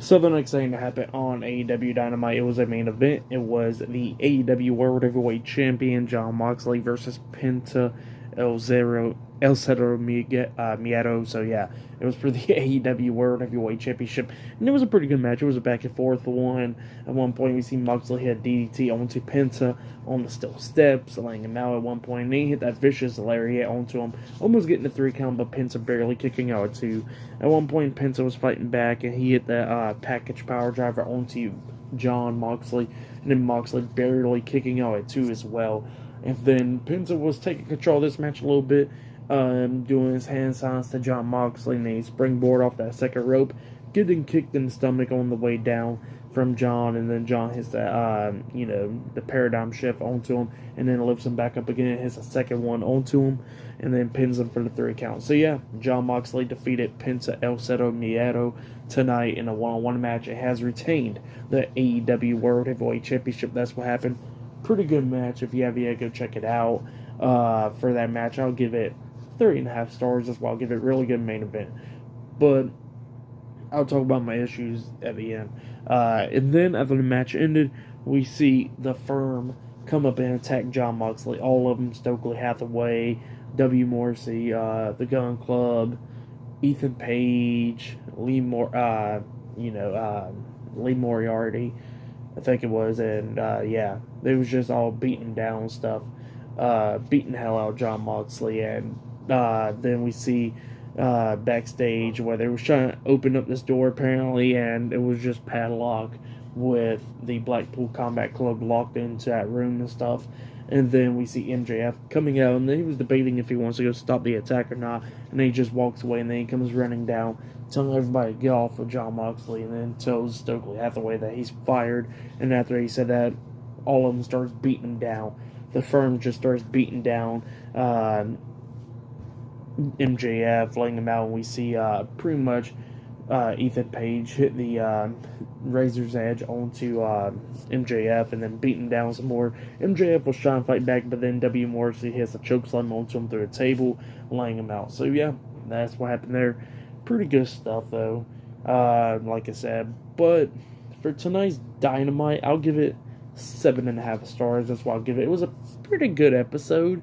So the next thing to happen on AEW Dynamite, it was a main event. It was the AEW World Heavyweight Champion Jon Moxley versus Penta El Cedro Miedo. So yeah, it was for the AEW World Heavyweight Championship, and it was a pretty good match. It was a back and forth one. At one point, we see Moxley hit DDT onto Penta on the steel steps, laying him out at one point, and he hit that vicious lariat onto him, almost getting the 3 count, but Penta barely kicking out at 2. At one point, Penta was fighting back, and he hit that package power driver onto Jon Moxley, and then Moxley barely kicking out at 2 as well. And then Penta was taking control of this match a little bit, doing his hand signs to Jon Moxley, and he springboard off that second rope, getting kicked in the stomach on the way down from Jon, and then Jon hits that, the paradigm shift onto him, and then lifts him back up again, and hits a second one onto him, and then pins him for the 3 count. So yeah, Jon Moxley defeated Penta El Cedro Miedo tonight in a one-on-one match. It has retained the AEW World Heavyweight Championship. That's what happened. Pretty good match. If you have yet, go check it out. For that match, I'll give it 3.5 stars. That's why I'll give it a really good main event. But I'll talk about my issues at the end. And then after the match ended, we see the Firm come up and attack Jon Moxley. All of them: Stokely Hathaway, W. Morrissey, the Gun Club, Ethan Page, Lee Moriarty, I think it was, and they was just all beating down stuff, beating the hell out of Jon Moxley, and then we see backstage where they were trying to open up this door apparently, and it was just padlocked with the Blackpool Combat Club locked into that room and stuff. And then we see MJF coming out, and he was debating if he wants to go stop the attack or not, and then he just walks away, and then he comes running down, telling everybody to get off of Jon Moxley, and then tells Stokely Hathaway that he's fired. And after he said that, all of them starts beating him down. The Firm just starts beating down MJF, laying him out, and we see pretty much Ethan Page hit the Razor's Edge onto MJF, and then beating down some more. MJF was trying to fight back, but then W. Morrissey hits a chokeslam onto him through a table, laying him out. So yeah, that's what happened there. Pretty good stuff though, like I said. But for tonight's Dynamite, I'll give it 7.5 stars. That's what I'll give it. It was a pretty good episode.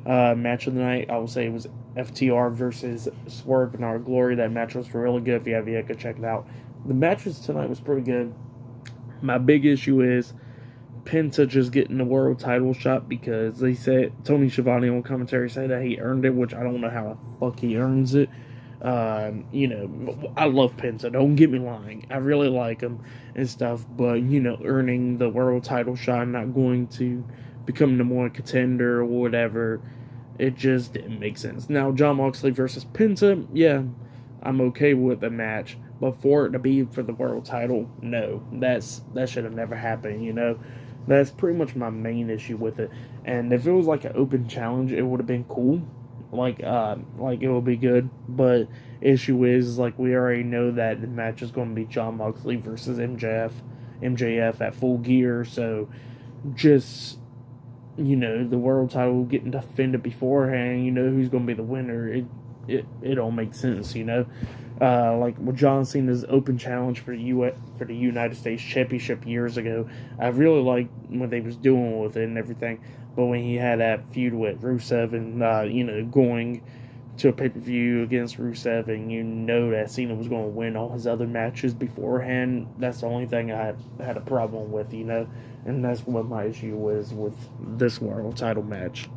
Match of the night, I would say it was FTR versus Swerve in Our Glory. That match was really good. If you have yet, go check it out. The matches tonight was pretty good. My big issue is Penta just getting the world title shot, because they said, Tony Schiavone on commentary said that he earned it, which I don't know how the fuck he earns it. I love Penta, don't get me lying. I really like him and stuff, but, earning the world title shot, not going to become the more contender or whatever, it just didn't make sense. Now, Jon Moxley versus Penta, yeah, I'm okay with the match, but for it to be for the world title, no, that should have never happened. That's pretty much my main issue with it. And if it was like an open challenge, it would have been cool, like it would be good. But issue is, like, we already know that the match is going to be Jon Moxley versus MJF at Full Gear, so just, the world title getting defended beforehand, who's going to be the winner, it don't make sense, like with John Cena's open challenge for the United States Championship years ago. I really liked what they was doing with it and everything, but when he had that feud with Rusev and going to a pay-per-view against Rusev, and that Cena was going to win all his other matches beforehand, that's the only thing I had a problem with, and that's what my issue was with this world title match.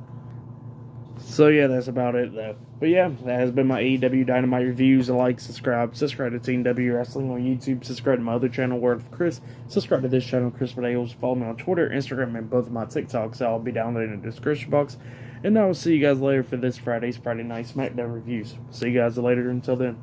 So yeah, that's about it though. But yeah, that has been my AEW Dynamite reviews. Subscribe to Team W Wrestling on YouTube. Subscribe to my other channel, Word of Chris. Subscribe to this channel, Chris Videos. Follow me on Twitter, Instagram, and both of my TikToks. I'll be down there in the description box. And I will see you guys later for this Friday Night SmackDown reviews. See you guys later. Until then.